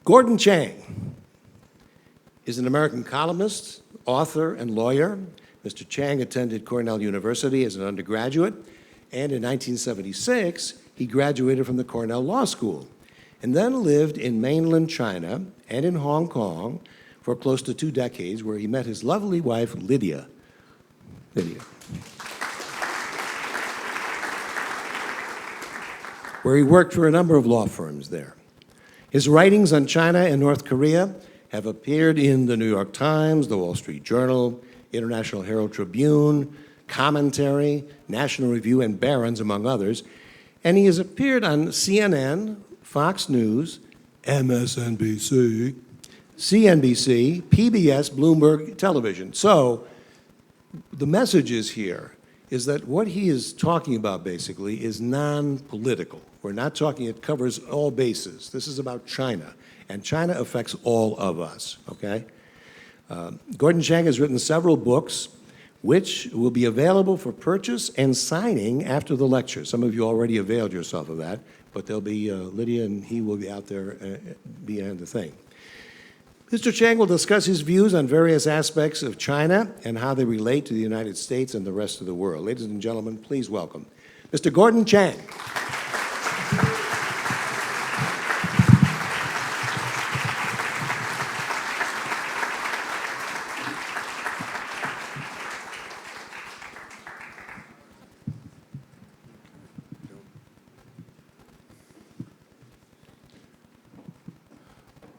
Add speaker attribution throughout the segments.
Speaker 1: Gordon Chang is an American columnist, author, and lawyer. Mr. Chang attended Cornell University as an undergraduate, and in 1976, he graduated from the Cornell Law School, and then lived in mainland China and in Hong Kong for close to 2 decades, where he met his lovely wife, Lydia. Where he worked for a number of law firms there. His writings on China and North Korea have appeared in the New York Times, the Wall Street Journal, International Herald Tribune, Commentary, National Review, and Barron's, among others. And he has appeared on CNN, Fox News, MSNBC, CNBC, PBS, Bloomberg Television. So the message is here is that what he is talking about basically is non-political. We're not talking, it covers all bases. This is about China, and China affects all of us, okay? Gordon Chang has written several books which will be available for purchase and signing after the lecture. Some of you already availed yourself of that, but there'll be, Lydia and he will be out there behind the thing. Mr. Chang will discuss his views on various aspects of China and how they relate to the United States and the rest of the world. Ladies and gentlemen, please welcome Mr. Gordon Chang.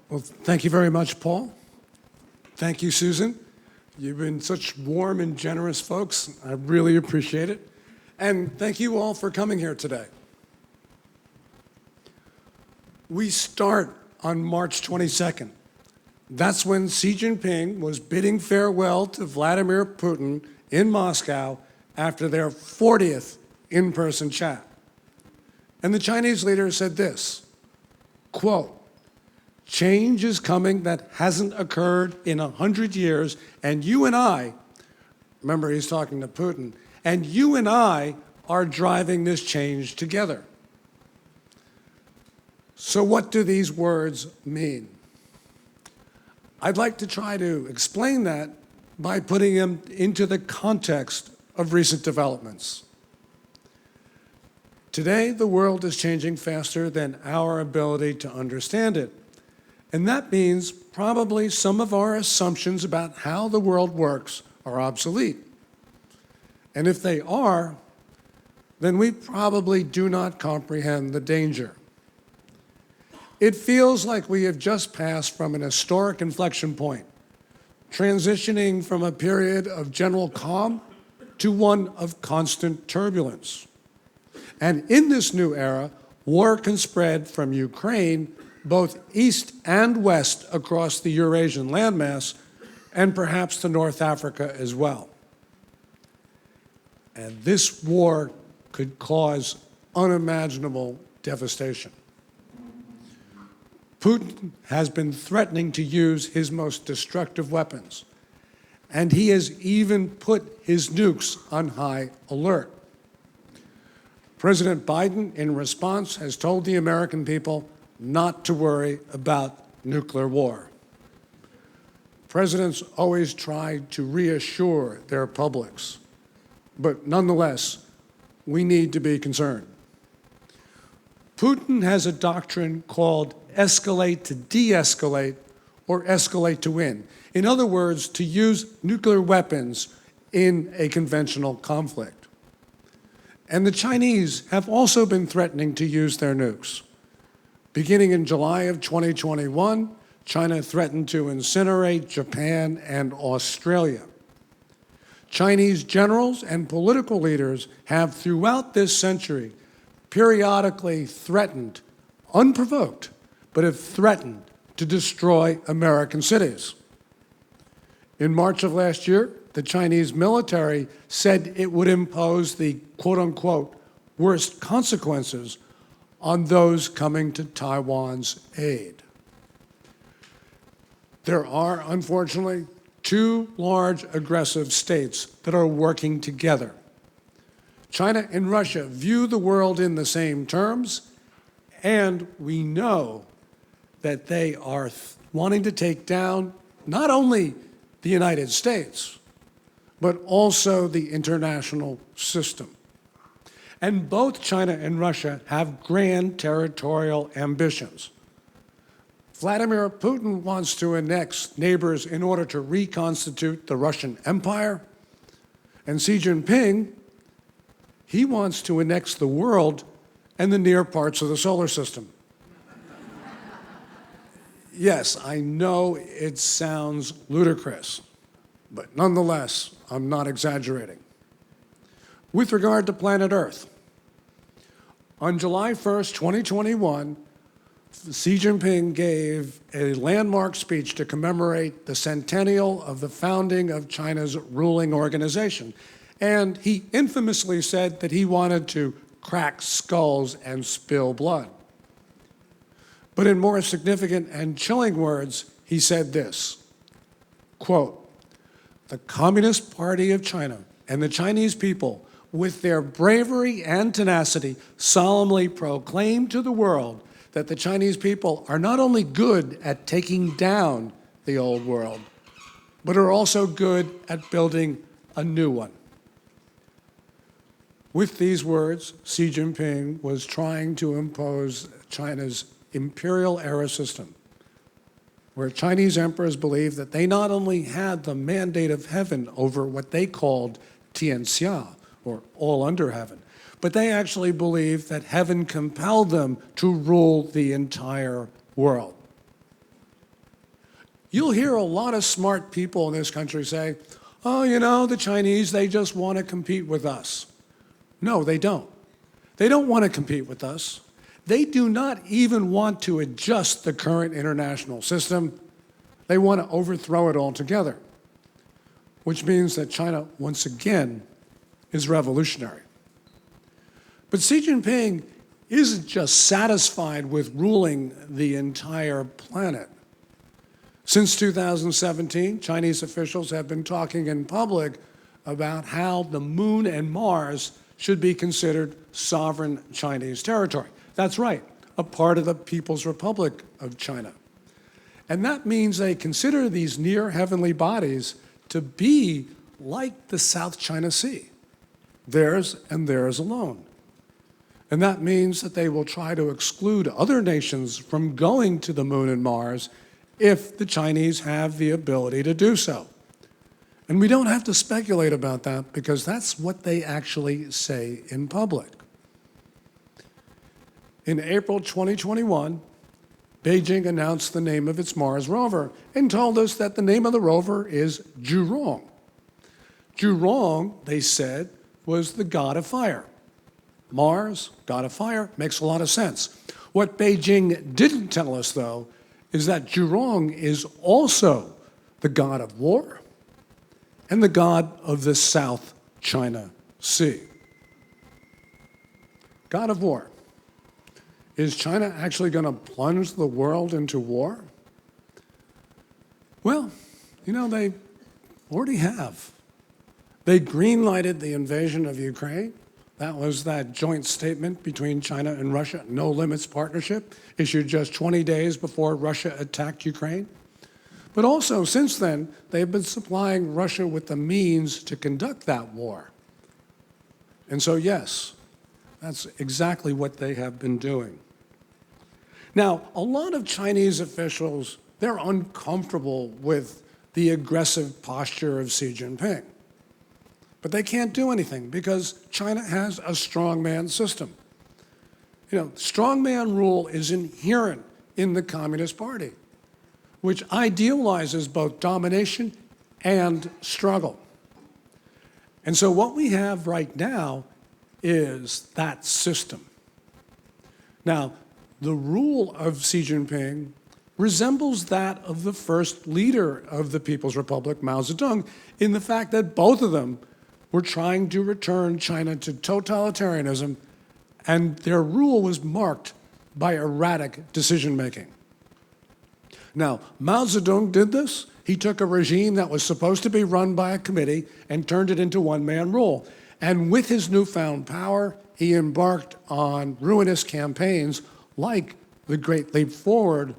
Speaker 2: Well, thank you very much, Paul. Thank you, Susan. You've been such warm and generous folks. I really appreciate it. And thank you all for coming here today. We start on March 22nd. That's when Xi Jinping was bidding farewell to Vladimir Putin in Moscow after their 40th in-person chat. And the Chinese leader said this, quote, "Change is coming that hasn't occurred in 100 years, and you and I," remember he's talking to Putin, "and you and I are driving this change together." So what do these words mean? I'd like to try to explain that by putting them into the context of recent developments. Today, the world is changing faster than our ability to understand it. And that means probably some of our assumptions about how the world works are obsolete. And if they are, then we probably do not comprehend the danger. It feels like we have just passed from an historic inflection point, transitioning from a period of general calm to one of constant turbulence. And in this new era, war can spread from Ukraine both east and west across the Eurasian landmass, and perhaps to North Africa as well. And this war could cause unimaginable devastation. Putin has been threatening to use his most destructive weapons, and he has even put his nukes on high alert. President Biden, in response, has told the American people not to worry about nuclear war. Presidents always try to reassure their publics, but nonetheless, we need to be concerned. Putin has a doctrine called escalate to de-escalate, or escalate to win. In other words, to use nuclear weapons in a conventional conflict. And the Chinese have also been threatening to use their nukes. Beginning in July of 2021, China threatened to incinerate Japan and Australia. Chinese generals and political leaders have throughout this century periodically threatened, unprovoked, but have threatened to destroy American cities. In March of last year, the Chinese military said it would impose the quote-unquote worst consequences on those coming to Taiwan's aid. There are, unfortunately, 2 large aggressive states that are working together. China and Russia view the world in the same terms, and we know that they are wanting to take down not only the United States, but also the international system. And both China and Russia have grand territorial ambitions. Vladimir Putin wants to annex neighbors in order to reconstitute the Russian Empire. And Xi Jinping, he wants to annex the world and the near parts of the solar system. Yes, I know it sounds ludicrous, but nonetheless, I'm not exaggerating. With regard to planet Earth, on July 1st, 2021, Xi Jinping gave a landmark speech to commemorate the centennial of the founding of China's ruling organization. And he infamously said that he wanted to crack skulls and spill blood. But in more significant and chilling words, he said this, quote, "The Communist Party of China and the Chinese people, with their bravery and tenacity, solemnly proclaim to the world that the Chinese people are not only good at taking down the old world, but are also good at building a new one." With these words, Xi Jinping was trying to impose China's imperial-era system, where Chinese emperors believed that they not only had the mandate of heaven over what they called Tianxia, or all under heaven, but they actually believed that heaven compelled them to rule the entire world. You'll hear a lot of smart people in this country say, "Oh, you know, the Chinese, they just want to compete with us." No, they don't. They don't want to compete with us. They do not even want to adjust the current international system. They want to overthrow it altogether, which means that China, once again, is revolutionary. But Xi Jinping isn't just satisfied with ruling the entire planet. Since 2017, Chinese officials have been talking in public about how the Moon and Mars should be considered sovereign Chinese territory. That's right, a part of the People's Republic of China. And that means they consider these near heavenly bodies to be like the South China Sea, theirs and theirs alone. And that means that they will try to exclude other nations from going to the Moon and Mars if the Chinese have the ability to do so. And we don't have to speculate about that because that's what they actually say in public. In April 2021, Beijing announced the name of its Mars rover and told us that the name of the rover is Zhurong. Zhurong, they said, was the god of fire. Mars, god of fire, makes a lot of sense. What Beijing didn't tell us, though, is that Zhurong is also the god of war and the god of the South China Sea. God of war. Is China actually going to plunge the world into war? Well, you know, they already have. They green-lighted the invasion of Ukraine. That was that joint statement between China and Russia, no limits partnership, issued just 20 days before Russia attacked Ukraine. But also, since then, they've been supplying Russia with the means to conduct that war. And so, yes, that's exactly what they have been doing. Now, a lot of Chinese officials, they're uncomfortable with the aggressive posture of Xi Jinping. But they can't do anything because China has a strongman system. You know, strongman rule is inherent in the Communist Party, which idealizes both domination and struggle. And so what we have right now is that system. Now, the rule of Xi Jinping resembles that of the first leader of the People's Republic, Mao Zedong, in the fact that both of them were trying to return China to totalitarianism, and their rule was marked by erratic decision-making. Now, Mao Zedong did this. He took a regime that was supposed to be run by a committee and turned it into one-man rule. And with his newfound power, he embarked on ruinous campaigns like the Great Leap Forward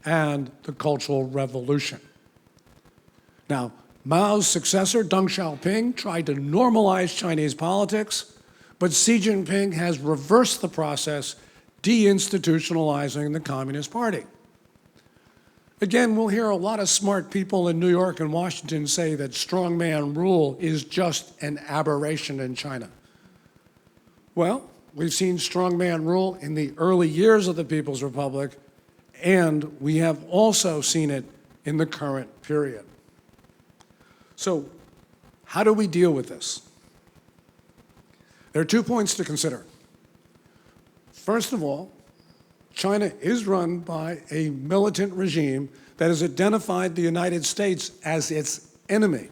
Speaker 2: and the Cultural Revolution. Now, Mao's successor, Deng Xiaoping, tried to normalize Chinese politics, but Xi Jinping has reversed the process, deinstitutionalizing the Communist Party. Again, we'll hear a lot of smart people in New York and Washington say that strongman rule is just an aberration in China. Well, we've seen strongman rule in the early years of the People's Republic, and we have also seen it in the current period. So, how do we deal with this? There are 2 points to consider. First of all, China is run by a militant regime that has identified the United States as its enemy.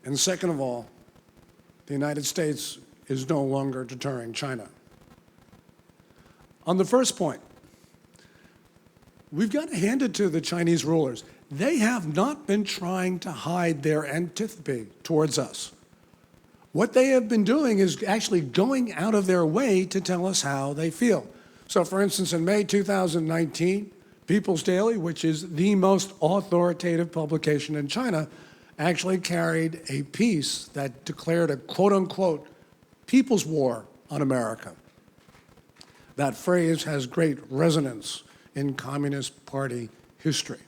Speaker 2: And second of all, the United States is no longer deterring China. On the first point, we've got to hand it to the Chinese rulers. They have not been trying to hide their antipathy towards us. What they have been doing is actually going out of their way to tell us how they feel. So, for instance, in May 2019, People's Daily, which is the most authoritative publication in China, actually carried a piece that declared a quote-unquote people's war on America. That phrase has great resonance in Communist Party history.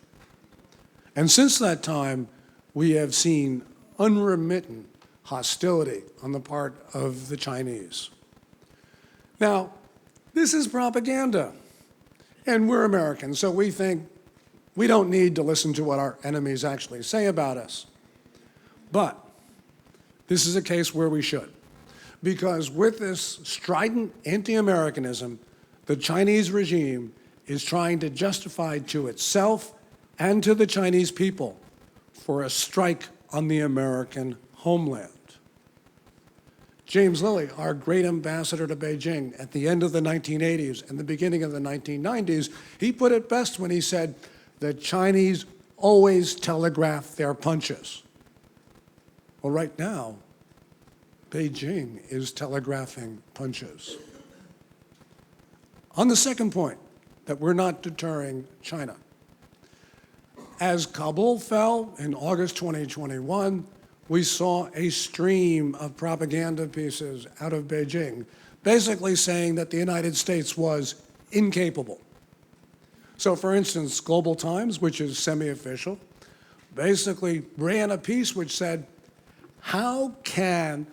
Speaker 2: And since that time, we have seen unremittent hostility on the part of the Chinese. Now, this is propaganda, and we're Americans, so we think we don't need to listen to what our enemies actually say about us. But this is a case where we should, because with this strident anti-Americanism, the Chinese regime is trying to justify to itself and to the Chinese people for a strike on the American homeland. James Lilly, our great ambassador to Beijing at the end of the 1980s and the beginning of the 1990s, he put it best when he said, the Chinese always telegraph their punches. Well, right now, Beijing is telegraphing punches. On the second point, that we're not deterring China. As Kabul fell in August 2021, we saw a stream of propaganda pieces out of Beijing, basically saying that the United States was incapable. So, for instance, Global Times, which is semi-official, basically ran a piece which said, how can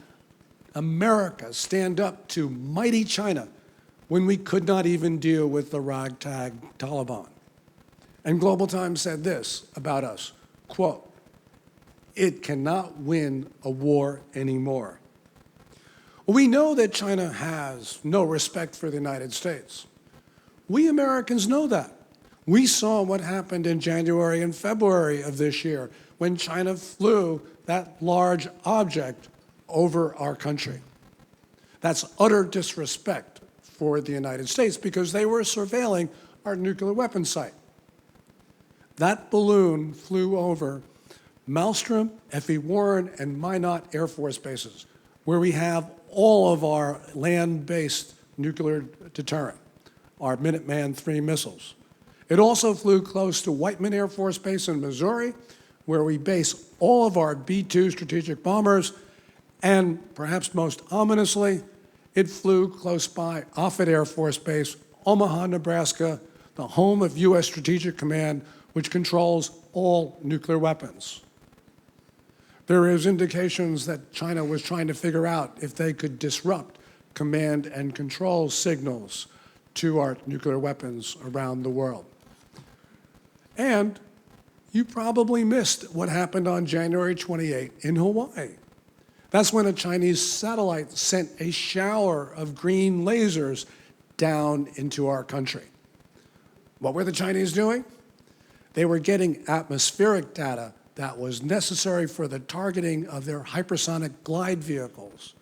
Speaker 2: America stand up to mighty China when we could not even deal with the ragtag Taliban? And Global Times said this about us, quote, it cannot win a war anymore. We know that China has no respect for the United States. We Americans know that. We saw what happened in January and February of this year when China flew that large object over our country. That's utter disrespect for the United States because they were surveilling our nuclear weapons site. That balloon flew over Malmstrom, F.E. Warren, and Minot Air Force bases, where we have all of our land-based nuclear deterrent, our Minuteman III missiles. It also flew close to Whiteman Air Force Base in Missouri, where we base all of our B-2 strategic bombers, and perhaps most ominously, it flew close by Offutt Air Force Base, Omaha, Nebraska, the home of U.S. Strategic Command, which controls all nuclear weapons. There is indications that China was trying to figure out if they could disrupt command and control signals to our nuclear weapons around the world. And you probably missed what happened on January 28 in Hawaii. That's when a Chinese satellite sent a shower of green lasers down into our country. What were the Chinese doing? They were getting atmospheric data that was necessary for the targeting of their hypersonic glide vehicles.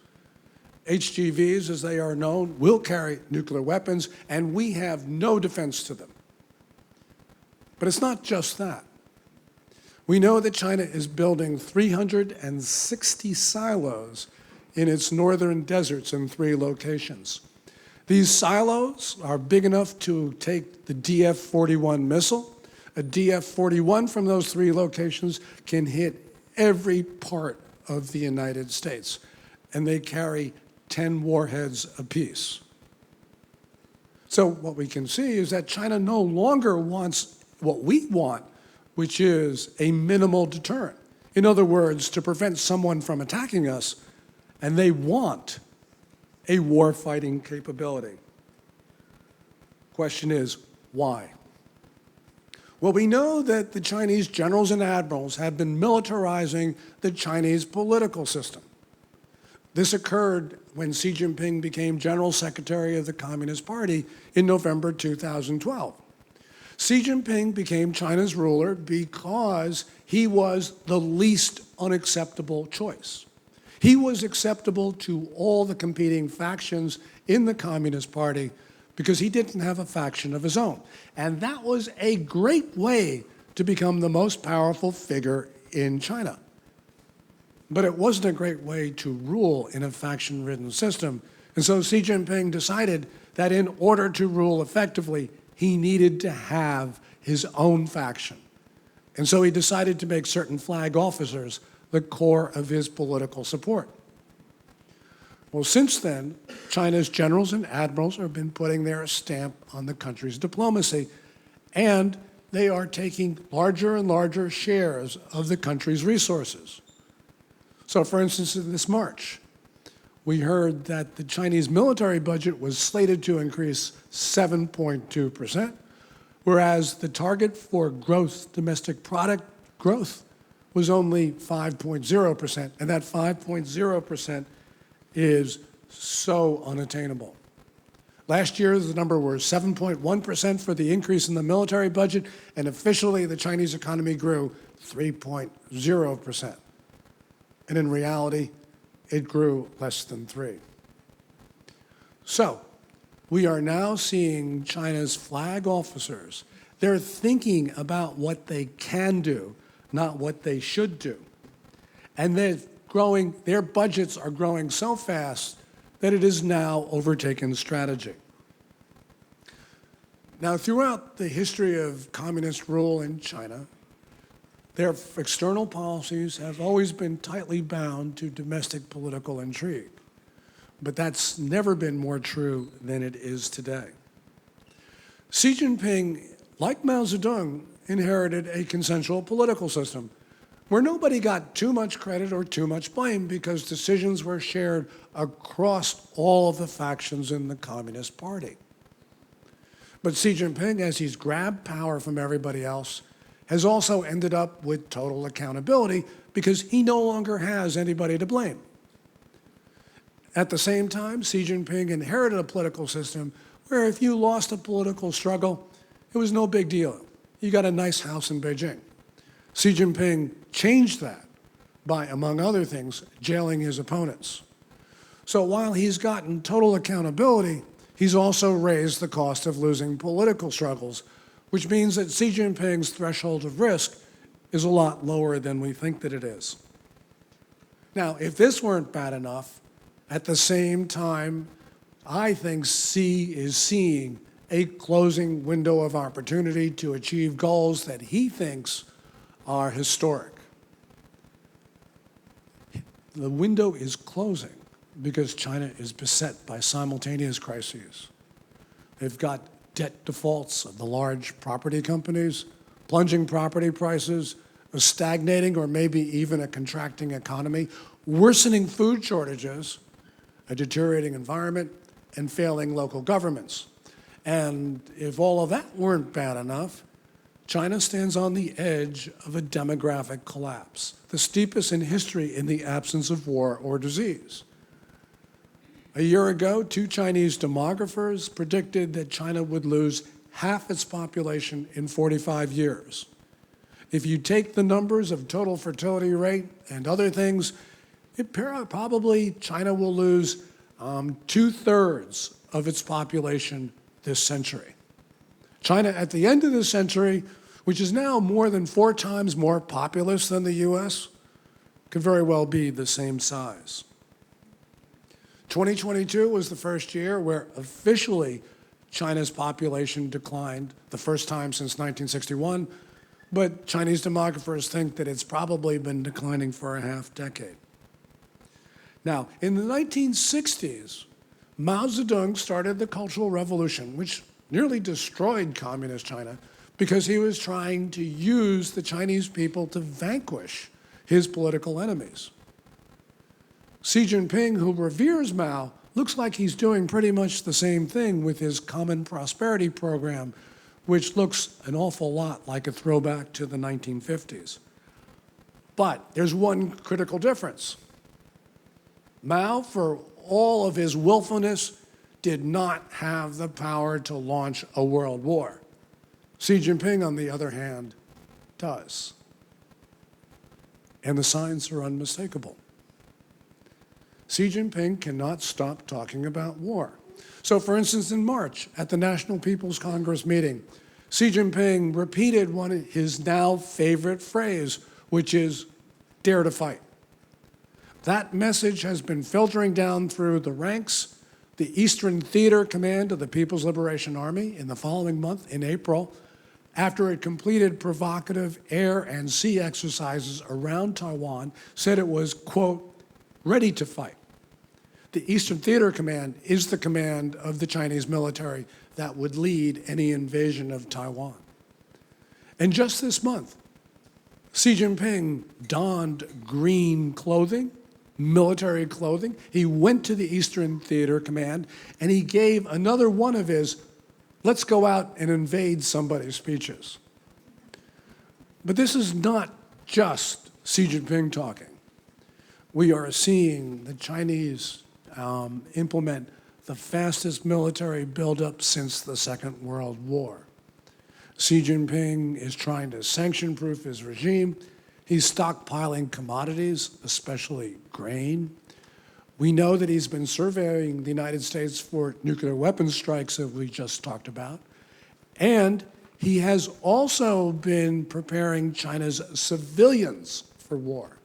Speaker 2: HGVs, as they are known, will carry nuclear weapons, and we have no defense to them. But it's not just that. We know that China is building 360 silos in its northern deserts in 3 locations. These silos are big enough to take the DF-41 missile. A DF-41 from those three locations can hit every part of the United States, and they carry 10 warheads apiece. So what we can see is that China no longer wants what we want, which is a minimal deterrent. In other words, to prevent someone from attacking us, and they want a war-fighting capability. Question is, why? Well, we know that the Chinese generals and admirals have been militarizing the Chinese political system. This occurred when Xi Jinping became General Secretary of the Communist Party in November 2012. Xi Jinping became China's ruler because he was the least unacceptable choice. He was acceptable to all the competing factions in the Communist Party because he didn't have a faction of his own. And that was a great way to become the most powerful figure in China. But it wasn't a great way to rule in a faction-ridden system. And so Xi Jinping decided that in order to rule effectively, he needed to have his own faction. And so he decided to make certain flag officers the core of his political support. Well, since then, China's generals and admirals have been putting their stamp on the country's diplomacy, and they are taking larger and larger shares of the country's resources. So, for instance, in this March, we heard that the Chinese military budget was slated to increase 7.2%, whereas the target for gross domestic product growth was only 5.0%, and that 5.0% is so unattainable. Last year, the number was 7.1% for the increase in the military budget, and officially the Chinese economy grew 3.0%. And in reality, it grew less than 3%. So, we are now seeing China's flag officers. They're thinking about what they can do, not what they should do. And their budgets are growing so fast that it has now overtaken strategy. Now, throughout the history of communist rule in China, their external policies have always been tightly bound to domestic political intrigue. But that's never been more true than it is today. Xi Jinping, like Mao Zedong, inherited a consensual political system where nobody got too much credit or too much blame because decisions were shared across all of the factions in the Communist Party. But Xi Jinping, as he's grabbed power from everybody else, has also ended up with total accountability because he no longer has anybody to blame. At the same time, Xi Jinping inherited a political system where if you lost a political struggle, it was no big deal. You got a nice house in Beijing. Xi Jinping changed that by, among other things, jailing his opponents. So while he's gotten total accountability, he's also raised the cost of losing political struggles, which means that Xi Jinping's threshold of risk is a lot lower than we think that it is. Now, if this weren't bad enough, at the same time, I think Xi is seeing a closing window of opportunity to achieve goals that he thinks are historic. The window is closing because China is beset by simultaneous crises. They've got debt defaults of the large property companies, plunging property prices, a stagnating or maybe even a contracting economy, worsening food shortages, a deteriorating environment, and failing local governments. And if all of that weren't bad enough, China stands on the edge of a demographic collapse, the steepest in history in the absence of war or disease. A year ago, 2 Chinese demographers predicted that China would lose half its population in 45 years. If you take the numbers of total fertility rate and other things, probably China will lose 2/3 of its population this century. China at the end of the century, which is now more than 4 times more populous than the US, could very well be the same size. 2022 was the first year where officially China's population declined, the first time since 1961, but Chinese demographers think that it's probably been declining for a half decade. Now, in the 1960s, Mao Zedong started the Cultural Revolution, which nearly destroyed communist China because he was trying to use the Chinese people to vanquish his political enemies. Xi Jinping, who reveres Mao, looks like he's doing pretty much the same thing with his Common Prosperity Program, which looks an awful lot like a throwback to the 1950s. But there's one critical difference. Mao, for all of his willfulness, did not have the power to launch a world war. Xi Jinping, on the other hand, does. And the signs are unmistakable. Xi Jinping cannot stop talking about war. So, for instance, in March, at the National People's Congress meeting, Xi Jinping repeated one of his now favorite phrase, which is, "Dare to fight." That message has been filtering down through the ranks. The Eastern Theater Command of the People's Liberation Army in the following month, in April, after it completed provocative air and sea exercises around Taiwan, said it was, quote, ready to fight. The Eastern Theater Command is the command of the Chinese military that would lead any invasion of Taiwan. And just this month, Xi Jinping donned green clothing, military clothing. He went to the Eastern Theater Command and he gave another one of his "let's go out and invade somebody" speeches. But this is not just Xi Jinping talking. We are seeing the Chinese implement the fastest military buildup since the Second World War. Xi Jinping is trying to sanction-proof his regime. He's stockpiling commodities, especially grain. We know that he's been surveying the United States for nuclear weapons strikes, as we just talked about. And he has also been preparing China's civilians for war.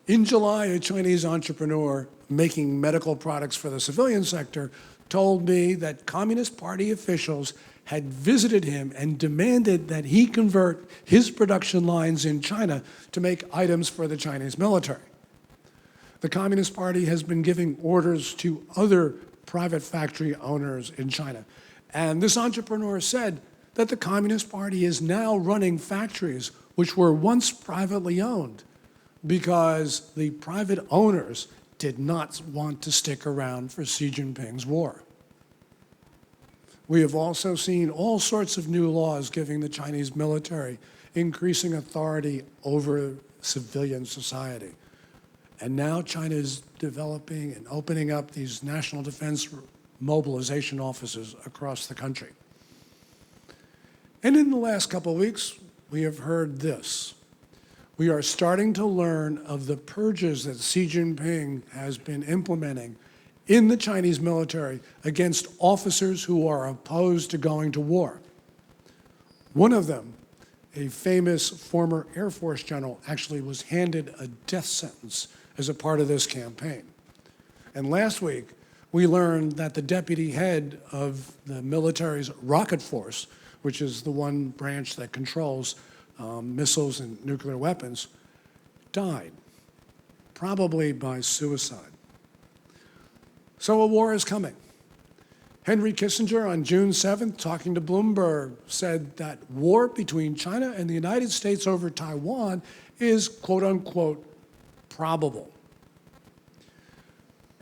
Speaker 2: In July, a Chinese entrepreneur making medical products for the civilian sector told me that Communist Party officials had visited him and demanded that he convert his production lines in China to make items for the Chinese military. The Communist Party has been giving orders to other private factory owners in China. And this entrepreneur said that the Communist Party is now running factories which were once privately owned because the private owners did not want to stick around for Xi Jinping's war. We have also seen all sorts of new laws giving the Chinese military increasing authority over civilian society. And now China is developing and opening up these national defense mobilization offices across the country. And in the last couple of weeks, we have heard this. We are starting to learn of the purges that Xi Jinping has been implementing in the Chinese military against officers who are opposed to going to war. One of them, a famous former Air Force general, actually was handed a death sentence as a part of this campaign. And last week, we learned that the deputy head of the military's rocket force, which is the one branch that controls missiles and nuclear weapons, died, probably by suicide. So a war is coming. Henry Kissinger on June 7th, talking to Bloomberg, said that war between China and the United States over Taiwan is, quote unquote, probable.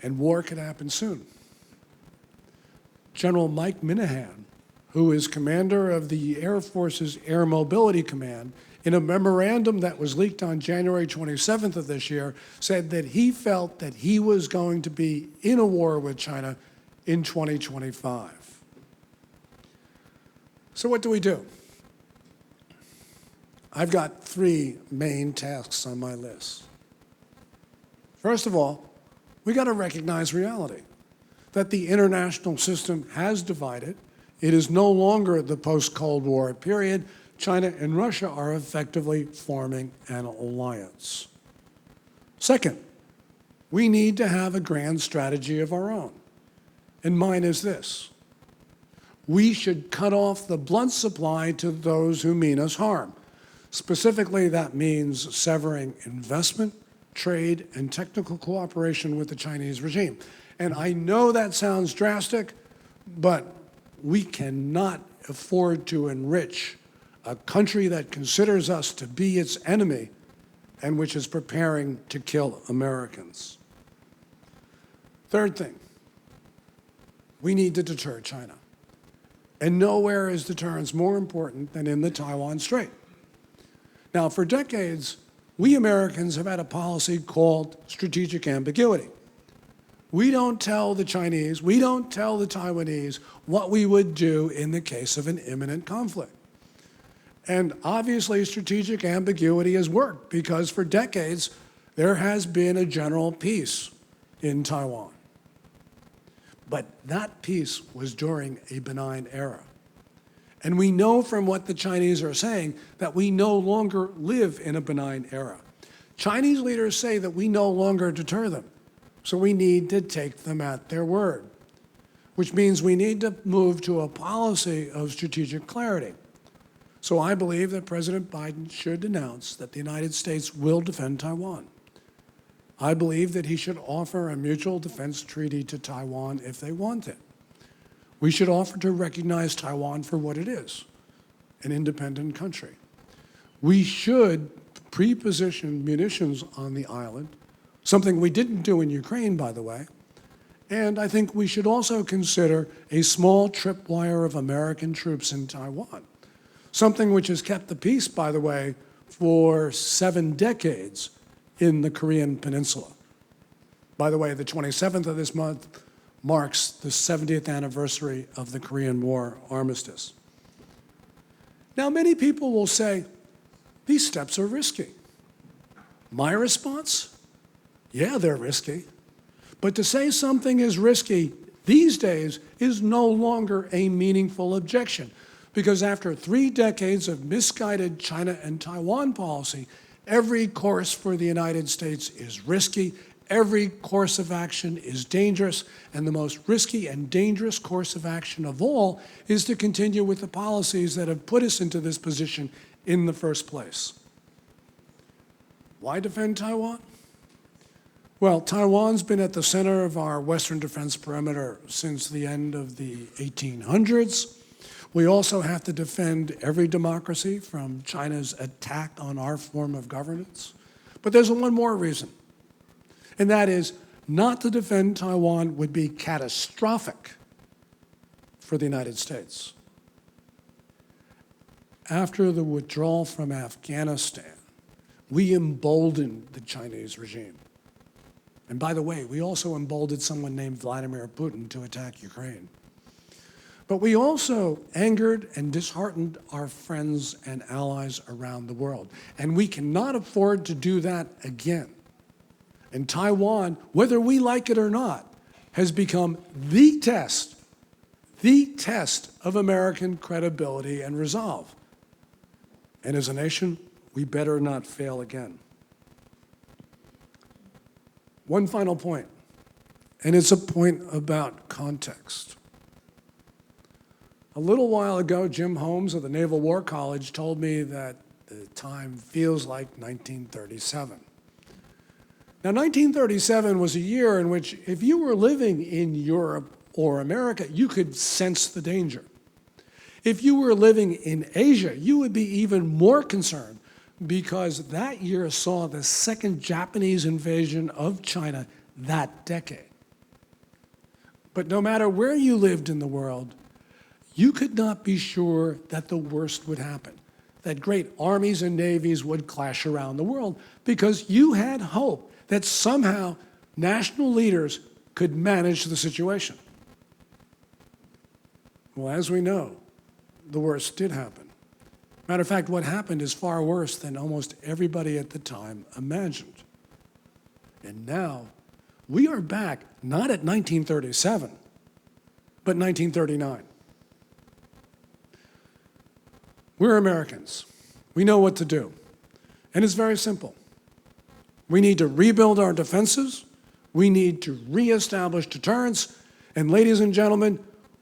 Speaker 2: And war could happen soon. General Mike Minahan, who is commander of the Air Force's Air Mobility Command, in a memorandum that was leaked on January 27th of this year, said that he felt that he was going to be in a war with China in 2025. So what do we do? I've got three main tasks on my list. First of all, we got to recognize reality, that the international system has divided. It is no longer the post-Cold War period. China and Russia are effectively forming an alliance. Second, we need to have a grand strategy of our own. And mine is this: we should cut off the blunt supply to those who mean us harm. Specifically, that means severing investment, trade, and technical cooperation with the Chinese regime. And I know that sounds drastic, but we cannot afford to enrich a country that considers us to be its enemy and which is preparing to kill Americans. Third thing, we need to deter China. And nowhere is deterrence more important than in the Taiwan Strait. Now, for decades, we Americans have had a policy called strategic ambiguity. We don't tell the Chinese, we don't tell the Taiwanese what we would do in the case of an imminent conflict. And obviously, strategic ambiguity has worked because for decades, there has been a general peace in Taiwan. But that peace was during a benign era. And we know from what the Chinese are saying that we no longer live in a benign era. Chinese leaders say that we no longer deter them. So we need to take them at their word, which means we need to move to a policy of strategic clarity. So I believe that President Biden should announce that the United States will defend Taiwan. I believe that he should offer a mutual defense treaty to Taiwan if they want it. We should offer to recognize Taiwan for what it is, an independent country. We should pre-position munitions on the island, something we didn't do in Ukraine, by the way. And I think we should also consider a small tripwire of American troops in Taiwan, something which has kept the peace, by the way, for 7 decades in the Korean Peninsula. By the way, the 27th of this month marks the 70th anniversary of the Korean War armistice. Now, many people will say, these steps are risky. My response? Yeah, they're risky. But to say something is risky these days is no longer a meaningful objection, because after 3 decades of misguided China and Taiwan policy, every course for the United States is risky, every course of action is dangerous, and the most risky and dangerous course of action of all is to continue with the policies that have put us into this position in the first place. Why defend Taiwan? Well, Taiwan's been at the center of our Western defense perimeter since the end of the 1800s. We also have to defend every democracy from China's attack on our form of governance. But there's one more reason, and that is not to defend Taiwan would be catastrophic for the United States. After the withdrawal from Afghanistan, we emboldened the Chinese regime. And by the way, we also emboldened someone named Vladimir Putin to attack Ukraine. But we also angered and disheartened our friends and allies around the world. And we cannot afford to do that again. And Taiwan, whether we like it or not, has become the test of American credibility and resolve. And as a nation, we better not fail again. One final point, and it's a point about context. A little while ago, Jim Holmes of the Naval War College told me that the time feels like 1937. Now, 1937 was a year in which if you were living in Europe or America, you could sense the danger. If you were living in Asia, you would be even more concerned because that year saw the second Japanese invasion of China that decade. But no matter where you lived in the world, you could not be sure that the worst would happen, that great armies and navies would clash around the world, because you had hope that somehow national leaders could manage the situation. Well, as we know, the worst did happen. Matter of fact, what happened is far worse than almost everybody at the time imagined. And now, we are back not at 1937, but 1939. We're Americans. We know what to do. And it's very simple. We need to rebuild our defenses. We need to reestablish deterrence. And ladies and gentlemen,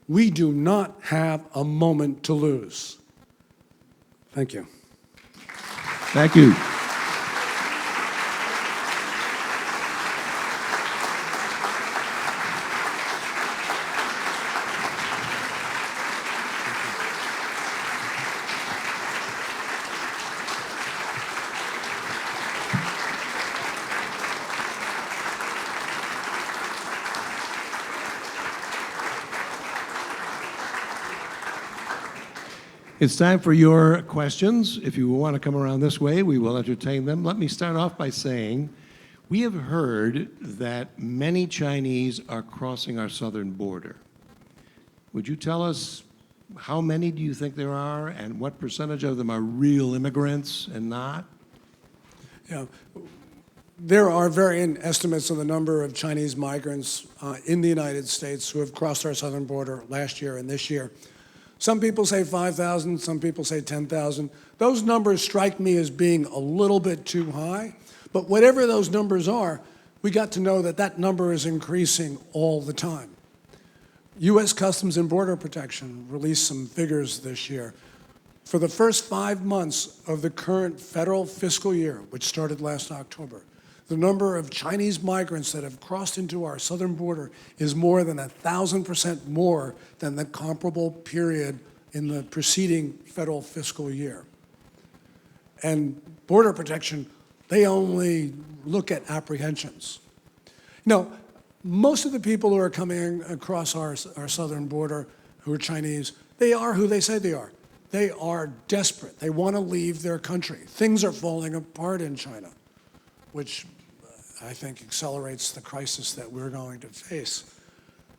Speaker 2: we do not have a moment to lose. Thank you.
Speaker 1: Thank you. It's time for your questions. If you want to come around this way, we will entertain them. Let me start off by saying we have heard that many Chinese are crossing our southern border. Would you tell us how many do you think there are and what percentage of them are real immigrants and not?
Speaker 2: Yeah. There are varying estimates of the number of Chinese migrants in the United States who have crossed our southern border last year and this year. Some people say 5,000, some people say 10,000. Those numbers strike me as being a little bit too high, but whatever those numbers are, we got to know that that number is increasing all the time. U.S. Customs and Border Protection released some figures this year. For the first 5 months of the current federal fiscal year, which started last October, the number of Chinese migrants that have crossed into our southern border is more than 1,000% more than the comparable period in the preceding federal fiscal year. And Border Protection, they only look at apprehensions. Now, most of the people who are coming across our southern border who are Chinese, they are who they say they are. They are desperate. They want to leave their country. Things are falling apart in China, which I think accelerates the crisis that we're going to face.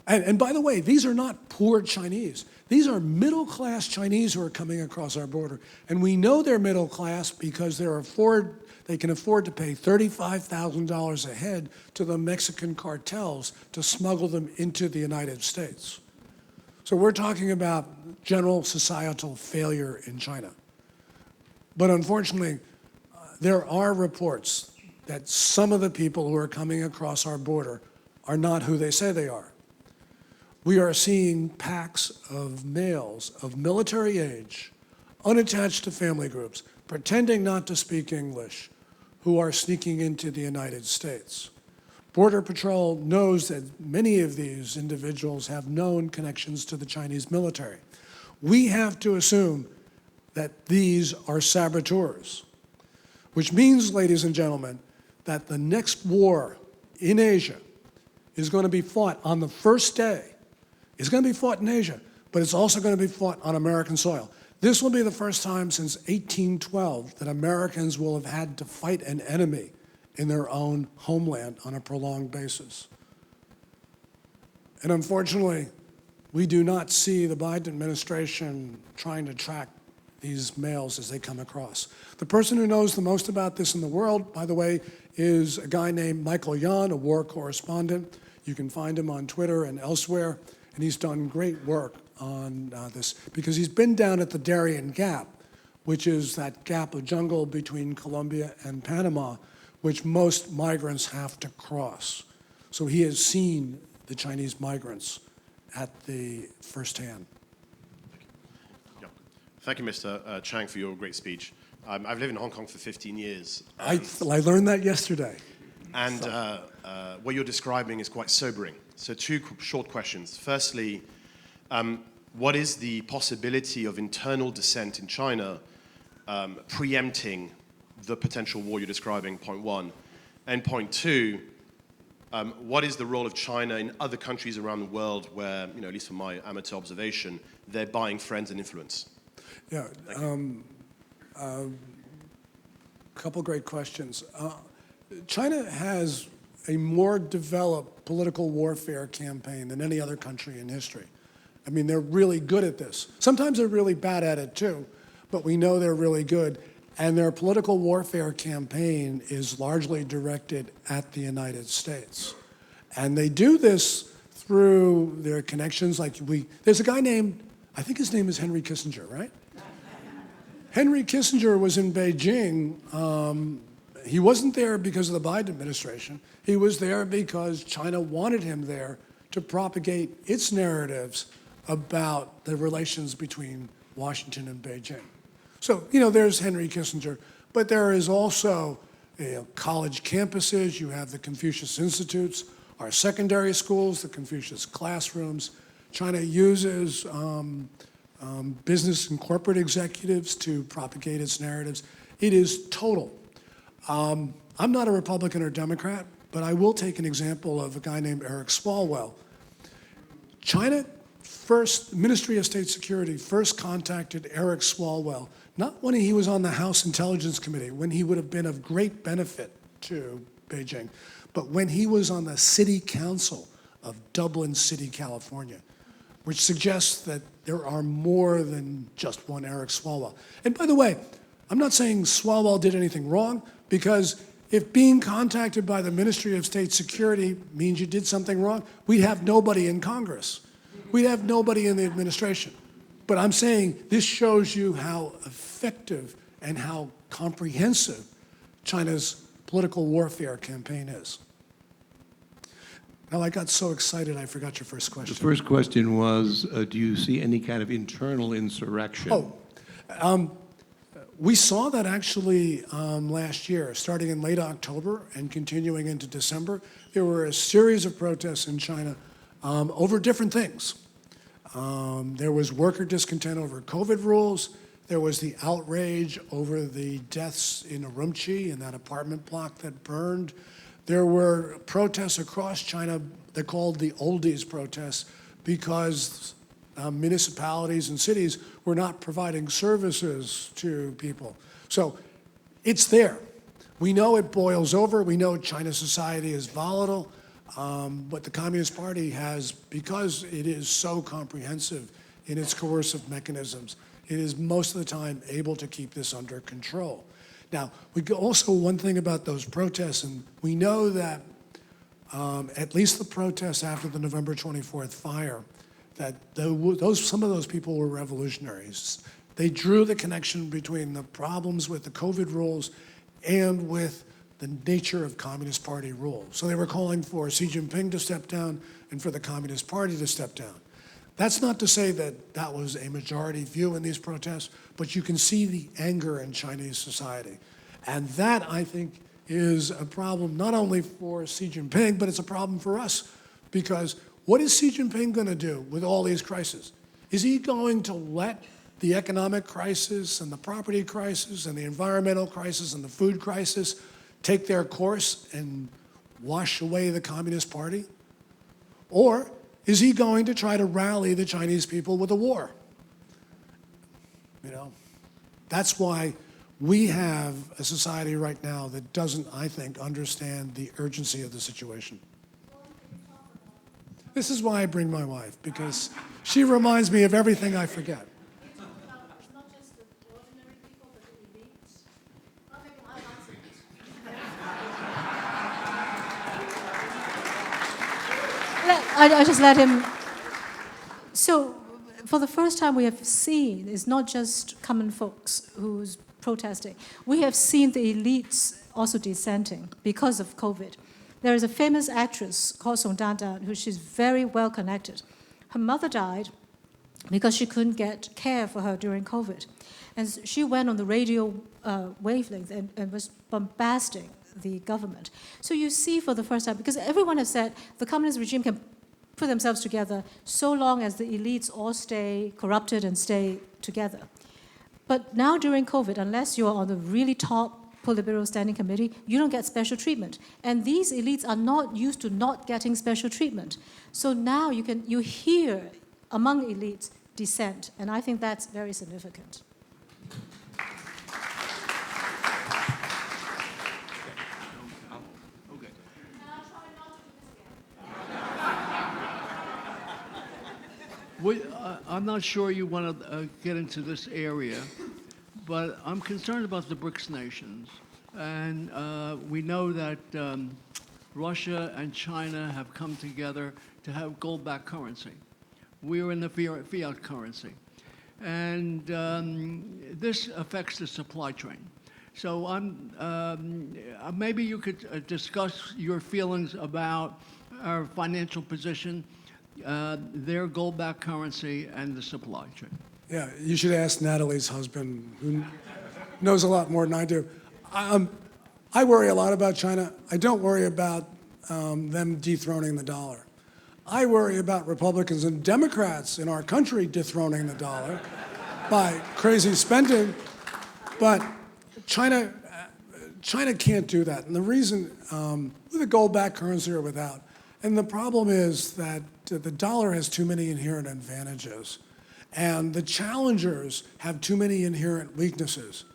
Speaker 2: And by the way, these are not poor Chinese. These are middle-class Chinese who are coming across our border. And we know they're middle class because they can afford to pay $35,000 a head to the Mexican cartels to smuggle them into the United States. So we're talking about general societal failure in China. But unfortunately, there are reports that some of the people who are coming across our border are not who they say they are. We are seeing packs of males of military age, unattached to family groups, pretending not to speak English, who are sneaking into the United States. Border Patrol knows that many of these individuals have known connections to the Chinese military. We have to assume that these are saboteurs, which means, ladies and gentlemen, that the next war in Asia is going to be fought on the first day. It's going to be fought in Asia, but it's also going to be fought on American soil. This will be the first time since 1812 that Americans will have had to fight an enemy in their own homeland on a prolonged basis. And unfortunately, we do not see the Biden administration trying to track these males as they come across. The person who knows the most about this in the world, by the way, is a guy named Michael Yan, a war correspondent. You can find him on Twitter and elsewhere, and he's done great work on this because he's been down at the Darien Gap, which is that gap of jungle between Colombia and Panama, which most migrants have to cross. So he has seen the Chinese migrants at the firsthand.
Speaker 3: Thank you, Mr. Chang, for your great speech. I've lived in Hong Kong for 15 years.
Speaker 2: I learned that yesterday.
Speaker 3: And what you're describing is quite sobering. So two short questions. Firstly, what is the possibility of internal dissent in China preempting the potential war you're describing, point one? And point two, what is the role of China in other countries around the world where, at least from my amateur observation, they're buying friends and influence?
Speaker 2: Yeah, couple great questions. China has a more developed political warfare campaign than any other country in history. I mean, they're really good at this. Sometimes they're really bad at it too, but we know they're really good. And their political warfare campaign is largely directed at the United States. And they do this through their connections. There's a guy named, I think his name is Henry Kissinger, right? Henry Kissinger was in Beijing he wasn't there because of the Biden administration. He was there because China wanted him there to propagate its narratives about the relations between Washington and Beijing. So, there's Henry Kissinger, but there is also college campuses. You have the Confucius Institutes, our secondary schools, the Confucius classrooms. China uses business and corporate executives to propagate its narratives. It is total. I'm not a Republican or Democrat, but I will take an example of a guy named Eric Swalwell. China Ministry of State Security first contacted Eric Swalwell, not when he was on the House Intelligence Committee, when he would have been of great benefit to Beijing, but when he was on the City Council of Dublin City, California, which suggests that there are more than just one Eric Swalwell. And by the way, I'm not saying Swalwell did anything wrong, because if being contacted by the Ministry of State Security means you did something wrong, we'd have nobody in Congress. We'd have nobody in the administration. But I'm saying this shows you how effective and how comprehensive China's political warfare campaign is. Now, I got so excited I forgot your first question.
Speaker 1: The first question was, do you see any kind of internal insurrection?
Speaker 2: We saw that actually last year, starting in late October and continuing into December. There were a series of protests in China over different things. There was worker discontent over COVID rules. There was the outrage over the deaths in Urumqi, in that apartment block that burned. There were protests across China they're called the oldies protests because municipalities and cities were not providing services to people. So it's there. We know it boils over. We know China's society is volatile. But the Communist Party has, because it is so comprehensive in its coercive mechanisms, it is most of the time able to keep this under control. Now, one thing about those protests, and we know that at least the protests after the November 24th fire, that some of those people were revolutionaries. They drew the connection between the problems with the COVID rules and with the nature of Communist Party rule. So they were calling for Xi Jinping to step down and for the Communist Party to step down. That's not to say that that was a majority view in these protests, but you can see the anger in Chinese society. And that, I think, is a problem not only for Xi Jinping, but it's a problem for us. Because what is Xi Jinping going to do with all these crises? Is he going to let the economic crisis and the property crisis and the environmental crisis and the food crisis take their course and wash away the Communist Party? Or is he going to try to rally the Chinese people with a war? That's why we have a society right now that doesn't, I think, understand the urgency of the situation. This is why I bring my wife, because she reminds me of everything I forget.
Speaker 4: It's not just the ordinary people, but the elites. I just let him. So, for the first time, we have seen it's not just common folks who's protesting. We have seen the elites also dissenting because of COVID. There is a famous actress called Song Dan, who she's very well connected. Her mother died because she couldn't get care for her during COVID. And she went on the radio wavelength and was bombasting the government. So you see for the first time, because everyone has said the communist regime can put themselves together so long as the elites all stay corrupted and stay together. But now during COVID, unless you're on the really top Politburo Standing Committee, you don't get special treatment. And these elites are not used to not getting special treatment. So now you hear among elites dissent, and I think that's very significant.
Speaker 5: I'm not sure you want to get into this area, but I'm concerned about the BRICS nations. And we know that Russia and China have come together to have gold-backed currency. We're in the fiat currency. And this affects the supply chain. So maybe you could discuss your feelings about our financial position, their gold-backed currency, and the supply chain.
Speaker 2: Yeah, you should ask Natalie's husband, who knows a lot more than I do. I worry a lot about China. I don't worry about them dethroning the dollar. I worry about Republicans and Democrats in our country dethroning the dollar by crazy spending. But China can't do that. And the reason, with a gold-backed currency or without, and the problem is that the dollar has too many inherent advantages. And the challengers have too many inherent weaknesses.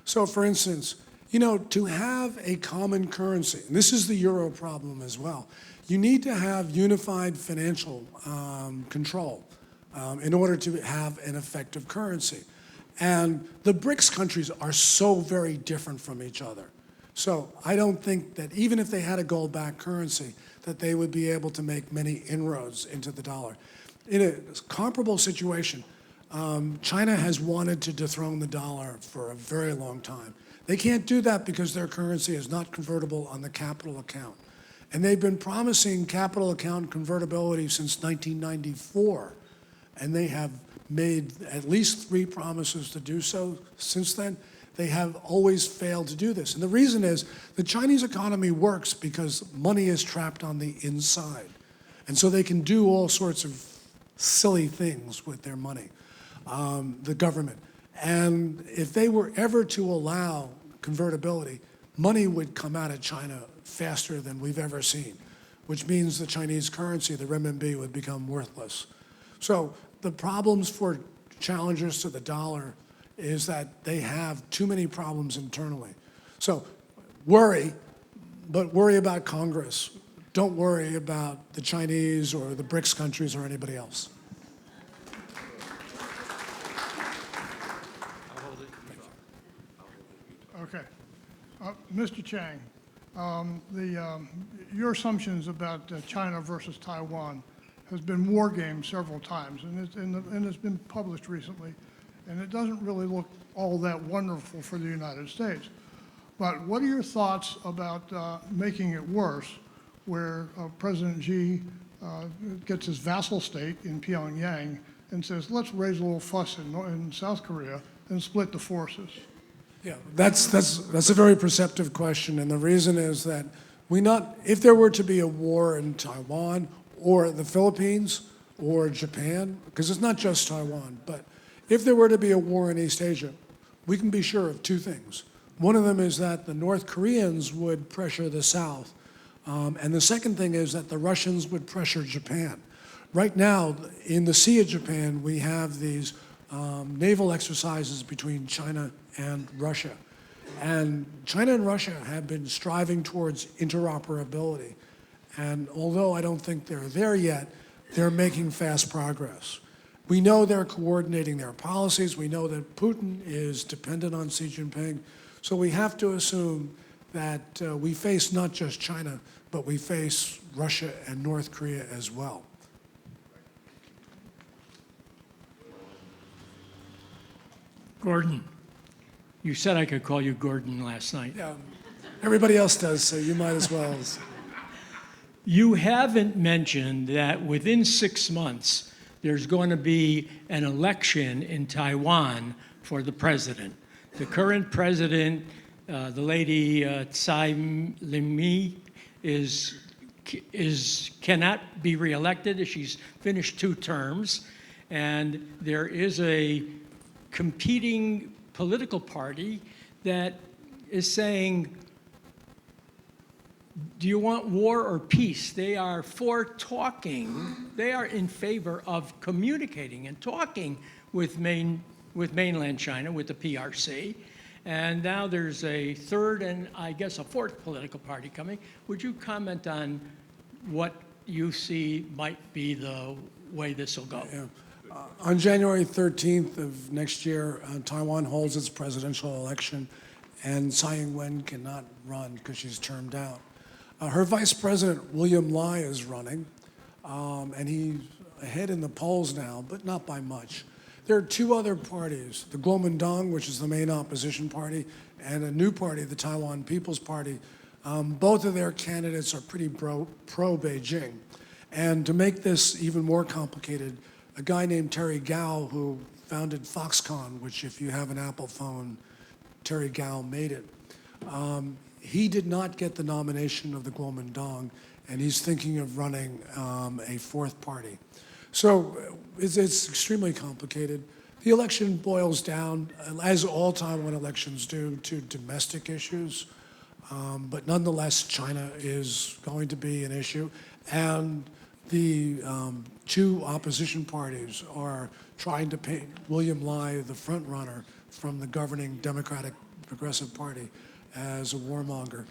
Speaker 2: So for instance, to have a common currency, and this is the euro problem as well, you need to have unified financial control in order to have an effective currency. And the BRICS countries are so very different from each other. So I don't think that even if they had a gold-backed currency, that they would be able to make many inroads into the dollar. In a comparable situation, China has wanted to dethrone the dollar for a very long time. They can't do that because their currency is not convertible on the capital account. And they've been promising capital account convertibility since 1994. And they have made at least 3 promises to do so since then. They have always failed to do this. And the reason is the Chinese economy works because money is trapped on the inside. And so they can do all sorts of silly things with their money, the government. And if they were ever to allow convertibility, money would come out of China faster than we've ever seen, which means the Chinese currency, the renminbi, would become worthless. So the problems for challengers to the dollar is that they have too many problems internally. So worry, but worry about Congress. Don't worry about the Chinese or the BRICS countries or anybody else.
Speaker 6: Okay. Mr. Chang, your assumptions about China versus Taiwan has been war gamed several times, and it's been published recently, and it doesn't really look all that wonderful for the United States. But what are your thoughts about making it worse, where President Xi gets his vassal state in Pyongyang and says, let's raise a little fuss in South Korea and split the forces?
Speaker 2: Yeah, that's a very perceptive question, and the reason is that if there were to be a war in Taiwan or the Philippines or Japan, because it's not just Taiwan, but if there were to be a war in East Asia, we can be sure of 2 things. One of them is that the North Koreans would pressure the South, and the second thing is that the Russians would pressure Japan. Right now, in the Sea of Japan, we have these naval exercises between China and Russia. And China and Russia have been striving towards interoperability. And although I don't think they're there yet, they're making fast progress. We know they're coordinating their policies. We know that Putin is dependent on Xi Jinping. So we have to assume that we face not just China, but we face Russia and North Korea as well.
Speaker 7: Gordon, you said I could call you Gordon last night.
Speaker 2: Yeah, everybody else does, so you might as well.
Speaker 7: You haven't mentioned that within 6 months, there's going to be an election in Taiwan for the president. The current president, the lady Tsai Ing-wen, cannot be reelected. She's finished 2 terms, and there is a competing political party that is saying, do you want war or peace? They are for talking. They are in favor of communicating and talking with mainland China, with the PRC. And now there's a third and I guess a 4th political party coming. Would you comment on what you see might be the way this will go?
Speaker 2: Yeah. On January 13th of next year, Taiwan holds its presidential election, and Tsai Ing-wen cannot run because she's termed out. Her vice president, William Lai, is running, and he's ahead in the polls now, but not by much. There are two other parties, the Kuomintang, which is the main opposition party, and a new party, the Taiwan People's Party. Both of their candidates are pretty pro-Beijing. And to make this even more complicated, a guy named Terry Gao, who founded Foxconn, which if you have an Apple phone, Terry Gao made it. He did not get the nomination of the Kuomintang, and he's thinking of running a fourth party. So it's extremely complicated. The election boils down, as all Taiwan elections do, to domestic issues. But nonetheless, China is going to be an issue. And the two opposition parties are trying to paint William Lai, the front runner from the governing Democratic Progressive Party, as a warmonger.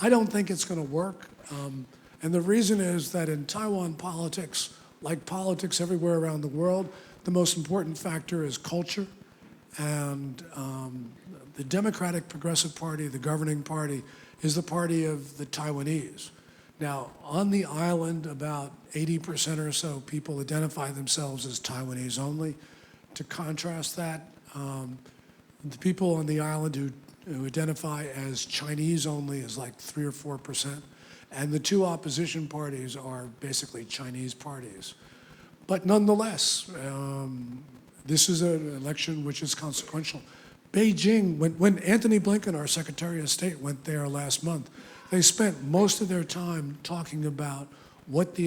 Speaker 2: I don't think it's going to work. And the reason is that in Taiwan politics, like politics everywhere around the world, the most important factor is culture. And the Democratic Progressive Party, the governing party, is the party of the Taiwanese. Now, on the island, about 80% or so people identify themselves as Taiwanese only. To contrast that, the people on the island who identify as Chinese only is like 3 or 4%. And the two opposition parties are basically Chinese parties. But nonetheless, this is an election which is consequential. Beijing, when Anthony Blinken, our Secretary of State, went there last month, they spent most of their time talking about what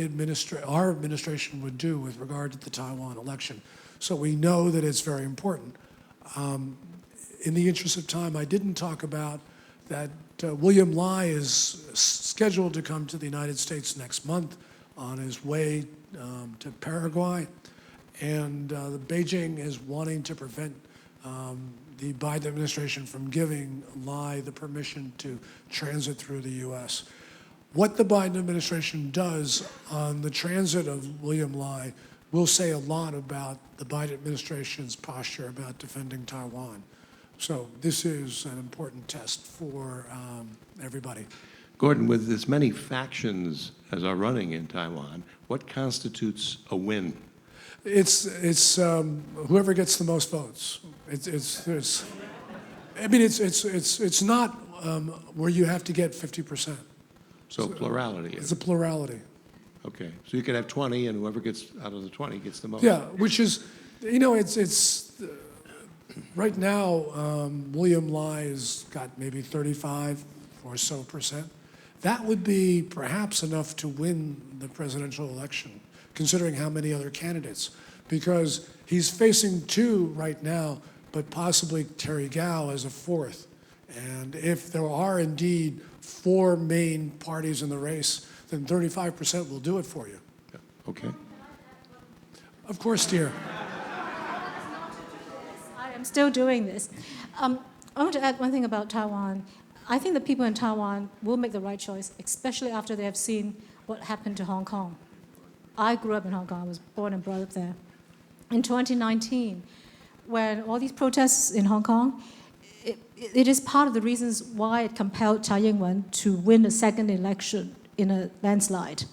Speaker 2: our administration would do with regard to the Taiwan election. So we know that it's very important. In the interest of time, I didn't talk about that William Lai is scheduled to come to the United States next month on his way to Paraguay. And Beijing is wanting to prevent the Biden administration from giving Lai the permission to transit through the U.S. What the Biden administration does on the transit of William Lai will say a lot about the Biden administration's posture about defending Taiwan. So this is an important test for everybody.
Speaker 1: Gordon, with as many factions as are running in Taiwan, what constitutes a win?
Speaker 2: It's whoever gets the most votes. It's not where you have to get 50%.
Speaker 1: So plurality.
Speaker 2: It's a plurality.
Speaker 1: Okay, so you could have 20, and whoever gets out of the 20 gets the most.
Speaker 2: Yeah, which is, it's right now, William Lai has got maybe 35 or so percent. That would be perhaps enough to win the presidential election, considering how many other candidates, because he's facing two right now, but possibly Terry Gao as a fourth. And if there are indeed four main parties in the race, then 35% will do it for you.
Speaker 1: Okay.
Speaker 2: Of course, dear.
Speaker 4: I am still doing this. I want to add one thing about Taiwan. I think the people in Taiwan will make the right choice, especially after they have seen what happened to Hong Kong. I grew up in Hong Kong. I was born and brought up there. In 2019, when all these protests in Hong Kong, it is part of the reasons why it compelled Tsai Ing-wen to win a second election in a landslide.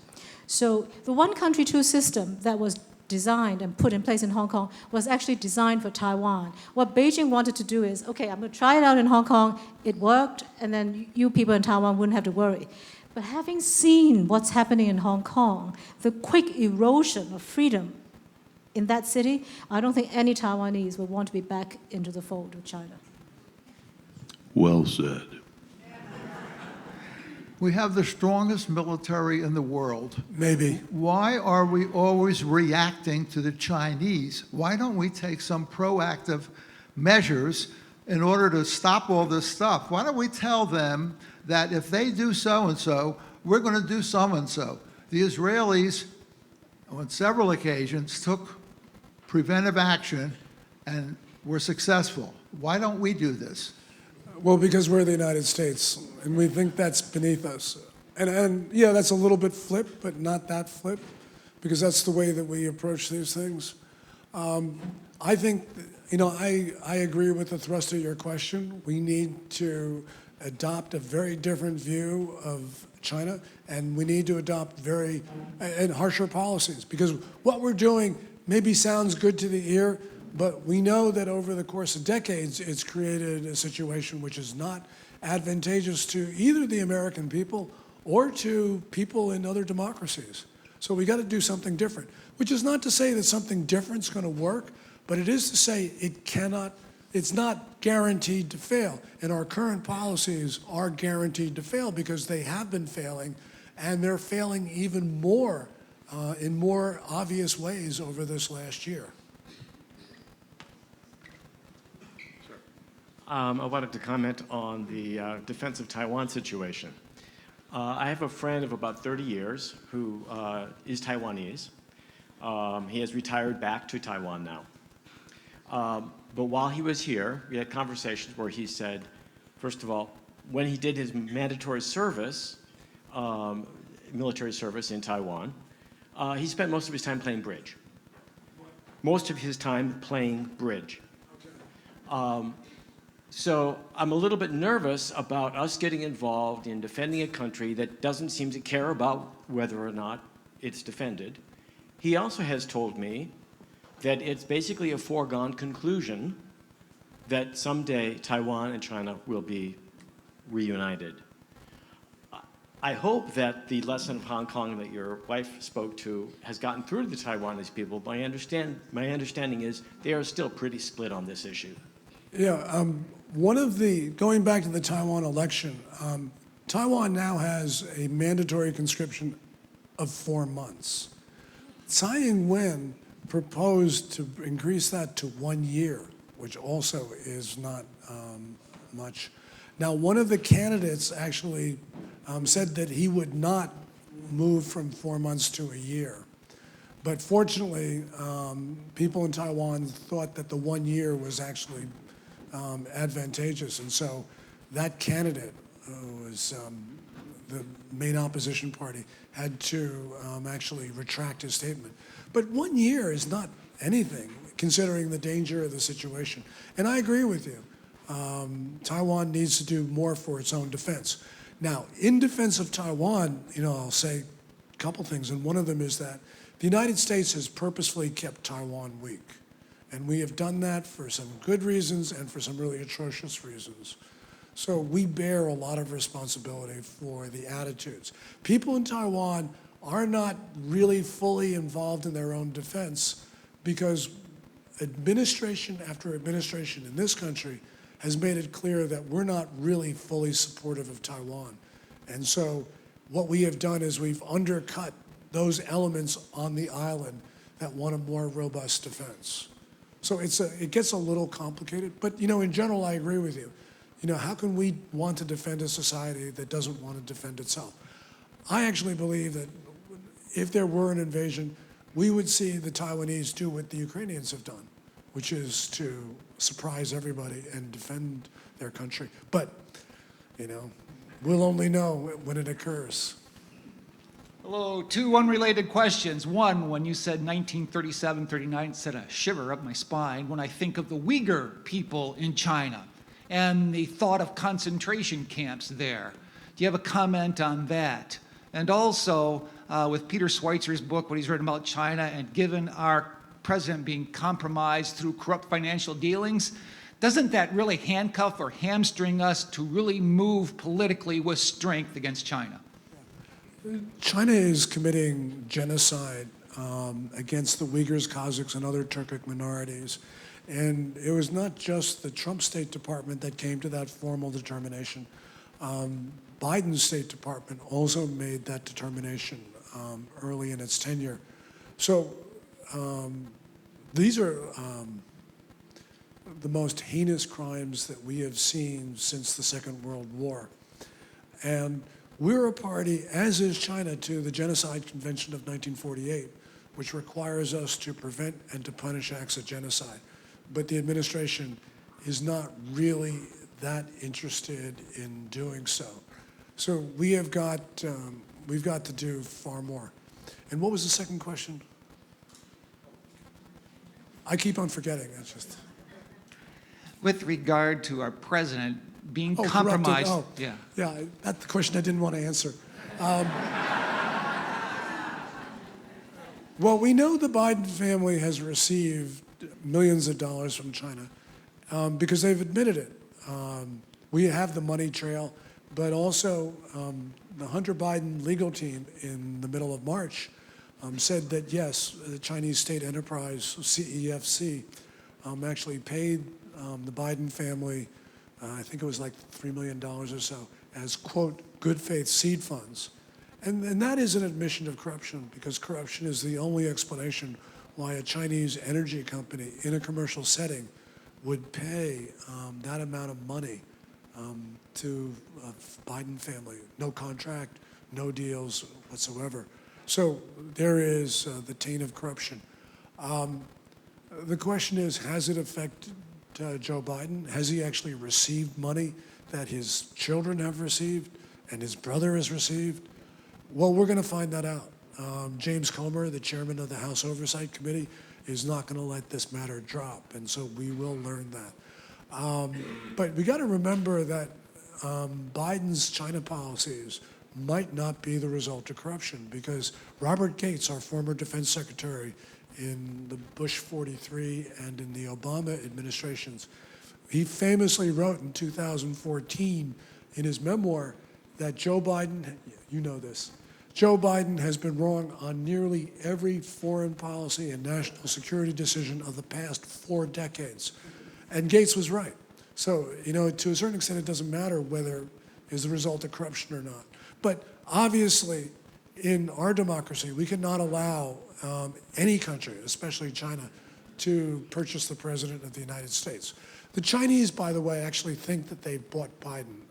Speaker 4: So the one country, two system that was designed and put in place in Hong Kong was actually designed for Taiwan. What Beijing wanted to do is, okay, I'm going to try it out in Hong Kong. It worked, and then you people in Taiwan wouldn't have to worry. But having seen what's happening in Hong Kong, the quick erosion of freedom in that city, I don't think any Taiwanese would want to be back into the fold with China.
Speaker 1: Well said.
Speaker 8: We have the strongest military in the world.
Speaker 2: Maybe.
Speaker 8: Why are we always reacting to the Chinese? Why don't we take some proactive measures in order to stop all this stuff? Why don't we tell them that if they do so-and-so, we're going to do so-and-so? The Israelis, on several occasions, took preventive action and were successful. Why don't we do this?
Speaker 2: Well, because we're the United States, and we think that's beneath us. And yeah, that's a little bit flip, but not that flip, because that's the way that we approach these things. I think, I agree with the thrust of your question. We need to adopt a very different view of China, and we need to adopt and harsher policies, because what we're doing maybe sounds good to the ear, But we know that over the course of decades, it's created a situation which is not advantageous to either the American people or to people in other democracies. So we got to do something different, which is not to say that something different's going to work, but it is to say it's not guaranteed to fail. And our current policies are guaranteed to fail because they have been failing, and they're failing even more in more obvious ways over this last year.
Speaker 9: I wanted to comment on the defense of Taiwan situation. I have a friend of about 30 years who is Taiwanese. He has retired back to Taiwan now. But while he was here, we had conversations where he said, first of all, when he did his mandatory service, military service in Taiwan, he spent most of his time playing bridge. Most of his time playing bridge. So I'm a little bit nervous about us getting involved in defending a country that doesn't seem to care about whether or not it's defended. He also has told me that it's basically a foregone conclusion that someday Taiwan and China will be reunited. I hope that the lesson of Hong Kong that your wife spoke to has gotten through to the Taiwanese people. My understanding is they are still pretty split on this issue.
Speaker 2: Yeah, going back to the Taiwan election, Taiwan now has a mandatory conscription of 4 months. Tsai Ing-wen proposed to increase that to 1 year, which also is not much. Now, one of the candidates actually said that he would not move from 4 months to a year. But fortunately, people in Taiwan thought that the 1 year was actually advantageous. And so that candidate, who was the main opposition party, had to actually retract his statement. But 1 year is not anything, considering the danger of the situation. And I agree with you. Taiwan needs to do more for its own defense. Now, in defense of Taiwan, I'll say a couple things, and one of them is that the United States has purposefully kept Taiwan weak. And we have done that for some good reasons and for some really atrocious reasons. So we bear a lot of responsibility for the attitudes. People in Taiwan are not really fully involved in their own defense because administration after administration in this country has made it clear that we're not really fully supportive of Taiwan. And so what we have done is we've undercut those elements on the island that want a more robust defense. So it gets a little complicated, but in general, I agree with you. How can we want to defend a society that doesn't want to defend itself? I actually believe that if there were an invasion, we would see the Taiwanese do what the Ukrainians have done, which is to surprise everybody and defend their country. But, we'll only know when it occurs.
Speaker 10: Hello, 2 unrelated questions. One, when you said 1937-39, it sent a shiver up my spine when I think of the Uyghur people in China and the thought of concentration camps there. Do you have a comment on that? And also, with Peter Schweitzer's book, what he's written about China, and given our president being compromised through corrupt financial dealings, doesn't that really handcuff or hamstring us to really move politically with strength against China?
Speaker 2: China is committing genocide against the Uyghurs, Kazakhs, and other Turkic minorities. And it was not just the Trump State Department that came to that formal determination. Biden's State Department also made that determination early in its tenure. So these are the most heinous crimes that we have seen since the Second World War. And we're a party, as is China, to the Genocide Convention of 1948, which requires us to prevent and to punish acts of genocide. But the administration is not really that interested in doing so. So we've got to do far more. And what was the second question? I keep on forgetting. That's just.
Speaker 10: With regard to our president being
Speaker 2: corrupted.
Speaker 10: compromised.
Speaker 2: Oh,
Speaker 10: yeah.
Speaker 2: That's the question I didn't want to answer. Well, we know the Biden family has received millions of dollars from China because they've admitted it. We have the money trail, but also the Hunter Biden legal team in the middle of March said that yes, the Chinese state enterprise, CEFC, actually paid the Biden family, I think it was like $3 million or so, as, quote, good faith seed funds. And that is an admission of corruption, because corruption is the only explanation why a Chinese energy company in a commercial setting would pay that amount of money to a Biden family. No contract, no deals whatsoever. So there is the taint of corruption. The question is, has it affected Joe Biden? Has he actually received money that his children have received and his brother has received? Well, we're going to find that out. James Comer, the chairman of the House Oversight Committee, is not going to let this matter drop, and so we will learn that. But we got to remember that Biden's China policies might not be the result of corruption, because Robert Gates, our former defense secretary in the Bush 43 and in the Obama administrations, he famously wrote in 2014 in his memoir that Joe Biden, you know this, Joe Biden has been wrong on nearly every foreign policy and national security decision of the past 4 decades. And Gates was right. So, to a certain extent, it doesn't matter whether it's the result of corruption or not. But obviously, in our democracy, we cannot allow any country, especially China, to purchase the president of the United States. The Chinese, by the way, actually think that they bought Biden,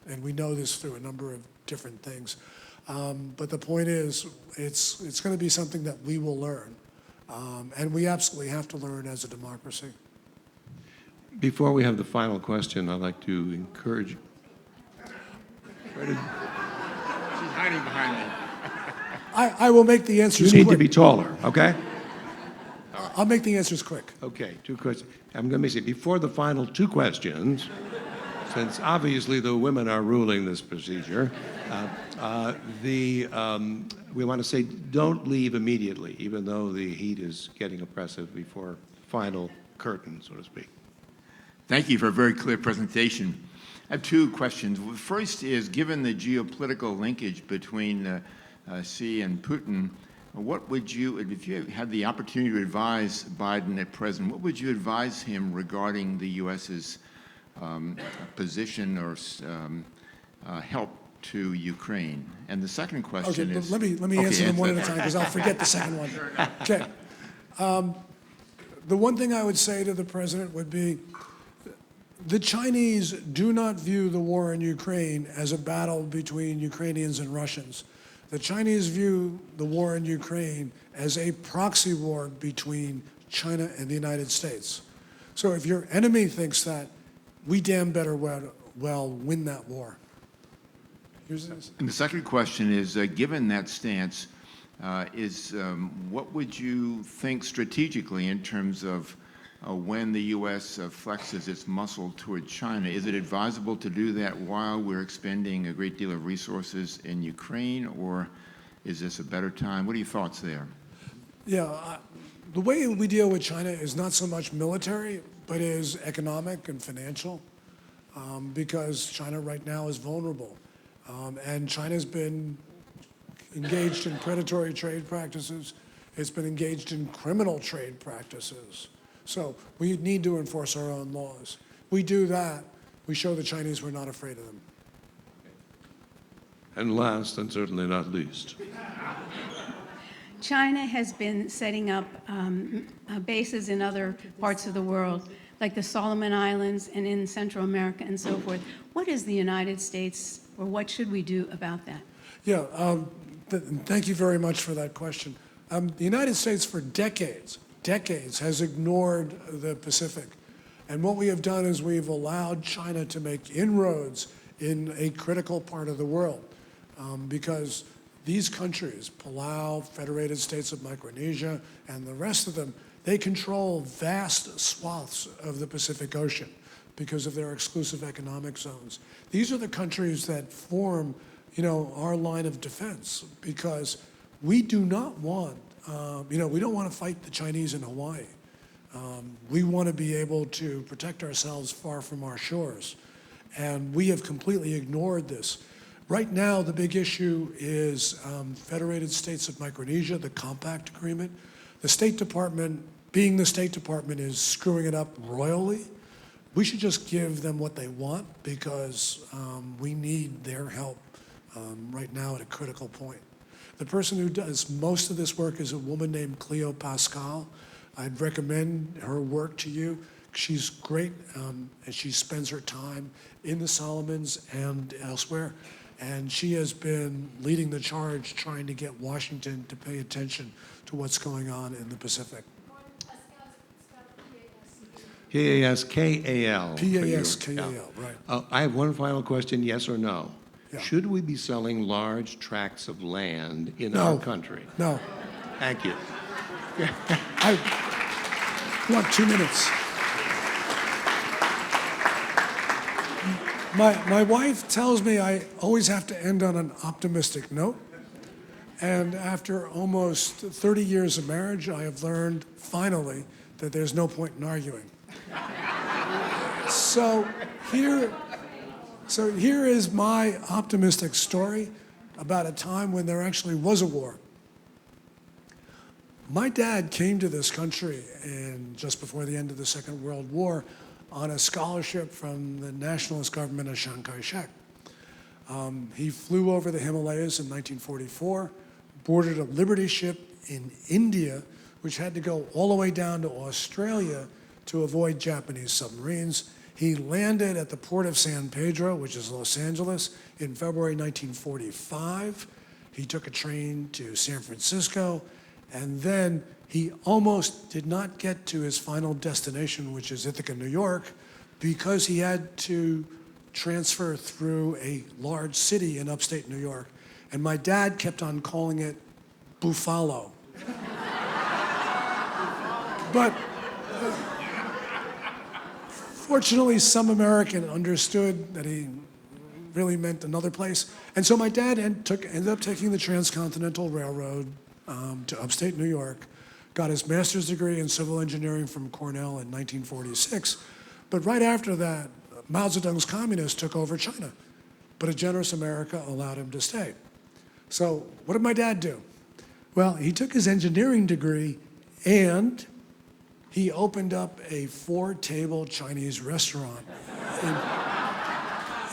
Speaker 2: and we know this through a number of different things. But the point is, it's going to be something that we will learn, and we absolutely have to learn as a democracy.
Speaker 1: Before we have the final question, I'd like to encourage.
Speaker 11: She's hiding behind me.
Speaker 2: I will make the answers
Speaker 1: You need
Speaker 2: quick.
Speaker 1: to be taller, okay?
Speaker 2: I'll make the answers quick.
Speaker 1: Okay, 2 questions. I'm going to say, before the final 2 questions, since obviously the women are ruling this procedure, we want to say don't leave immediately, even though the heat is getting oppressive, before final curtain, so to speak.
Speaker 11: Thank you for a very clear presentation. I have 2 questions. First is, given the geopolitical linkage between Xi and Putin, what would you, if you had the opportunity to advise Biden at present, what would you advise him regarding the U.S.'s position or help to Ukraine? And the second question
Speaker 2: Okay,
Speaker 11: is...
Speaker 2: let me answer them one at a time, because I'll forget the second one. Okay. The one thing I would say to the president would be, the Chinese do not view the war in Ukraine as a battle between Ukrainians and Russians. The Chinese view the war in Ukraine as a proxy war between China and the United States. So if your enemy thinks that, we damn better well win that war. Here's this.
Speaker 11: And the second question is, given that stance, what would you think strategically in terms of when the U.S. flexes its muscle toward China? Is it advisable to do that while we're expending a great deal of resources in Ukraine, or is this a better time? What are your thoughts there?
Speaker 2: Yeah, the way we deal with China is not so much military, but is economic and financial, because China right now is vulnerable. And China's been engaged in predatory trade practices. It's been engaged in criminal trade practices. So we need to enforce our own laws. We do that, we show the Chinese we're not afraid of them.
Speaker 1: And last, and certainly not least.
Speaker 12: China has been setting up bases in other parts of the world, like the Solomon Islands and in Central America and so forth. What is the United States, or what should we do about that?
Speaker 2: Yeah, thank you very much for that question. The United States for decades has ignored the Pacific. And what we have done is we've allowed China to make inroads in a critical part of the world, because these countries, Palau, Federated States of Micronesia, and the rest of them, they control vast swaths of the Pacific Ocean because of their exclusive economic zones. These are the countries that form, our line of defense, because we do not want, we don't want to fight the Chinese in Hawaii. We want to be able to protect ourselves far from our shores. And we have completely ignored this. Right now, the big issue is Federated States of Micronesia, the Compact Agreement. The State Department, being the State Department, is screwing it up royally. We should just give them what they want because we need their help right now at a critical point. The person who does most of this work is a woman named Cleo Pascal. I'd recommend her work to you. She's great, and she spends her time in the Solomons and elsewhere. And she has been leading the charge trying to get Washington to pay attention to what's going on in the Pacific.
Speaker 1: P-A-S-K-A-L.
Speaker 2: P-A-S-K-A-L, right.
Speaker 1: I have one final question, yes or no?
Speaker 2: Yeah.
Speaker 1: Should we be selling large tracts of land in
Speaker 2: No.
Speaker 1: our country?
Speaker 2: No.
Speaker 1: Thank you.
Speaker 2: I want 2 minutes. My wife tells me I always have to end on an optimistic note. And after almost 30 years of marriage, I have learned, finally, that there's no point in arguing. So here is my optimistic story about a time when there actually was a war. My dad came to this country just before the end of the Second World War on a scholarship from the nationalist government of Chiang Kai-shek. He flew over the Himalayas in 1944, boarded a Liberty ship in India, which had to go all the way down to Australia to avoid Japanese submarines. He landed at the port of San Pedro, which is Los Angeles, in February 1945. He took a train to San Francisco, and then he almost did not get to his final destination, which is Ithaca, New York, because he had to transfer through a large city in upstate New York. And my dad kept on calling it Buffalo. But fortunately, some American understood that he really meant another place. And so my dad ended up taking the Transcontinental Railroad to upstate New York, got his master's degree in civil engineering from Cornell in 1946. But right after that, Mao Zedong's communists took over China. But a generous America allowed him to stay. So what did my dad do? Well, he took his engineering degree and he opened up a 4-table Chinese restaurant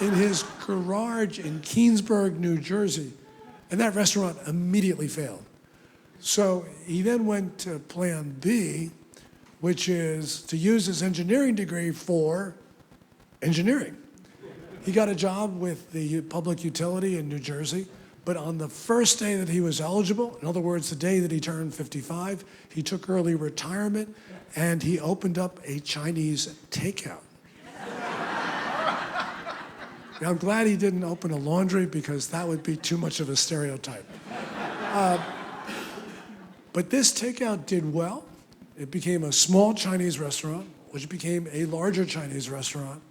Speaker 2: in his garage in Keensburg, New Jersey. And that restaurant immediately failed. So he then went to plan B, which is to use his engineering degree for engineering. He got a job with the public utility in New Jersey, but on the first day that he was eligible, in other words, the day that he turned 55, he took early retirement and he opened up a Chinese takeout. Now, I'm glad he didn't open a laundry because that would be too much of a stereotype. But this takeout did well. It became a small Chinese restaurant, which became a larger Chinese restaurant.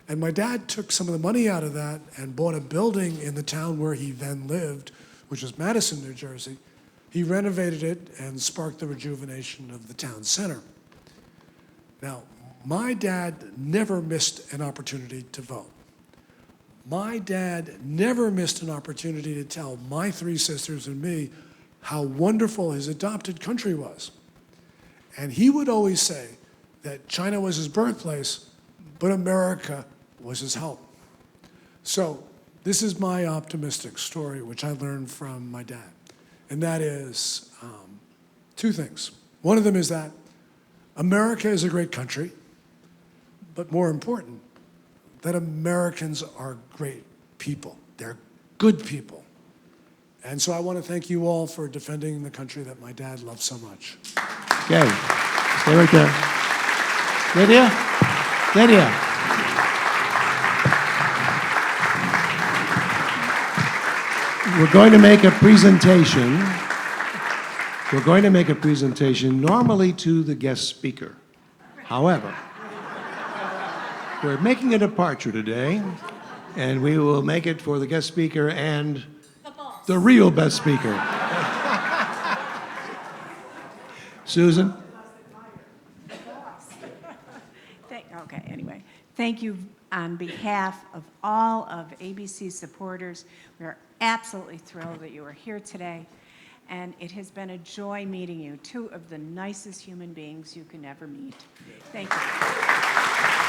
Speaker 2: And my dad took some of the money out of that and bought a building in the town where he then lived, which was Madison, New Jersey. He renovated it and sparked the rejuvenation of the town center. Now, my dad never missed an opportunity to vote. My dad never missed an opportunity to tell my 3 sisters and me how wonderful his adopted country was. And he would always say that China was his birthplace, but America was his home. So this is my optimistic story, which I learned from my dad. And that is 2 things. One of them is that America is a great country, but more important, that Americans are great people. They're good people. And so I want to thank you all for defending the country that my dad loved so much.
Speaker 1: Okay, stay right there. Lydia? Lydia. We're going to make a presentation. We're going to make a presentation normally to the guest speaker. However, we're making a departure today, and we will make it for the guest speaker and the real best speaker.
Speaker 13: anyway, thank you on behalf of all of ABC supporters. We are absolutely thrilled that you are here today, and it has been a joy meeting you, two of the nicest human beings you can ever meet. Thank you.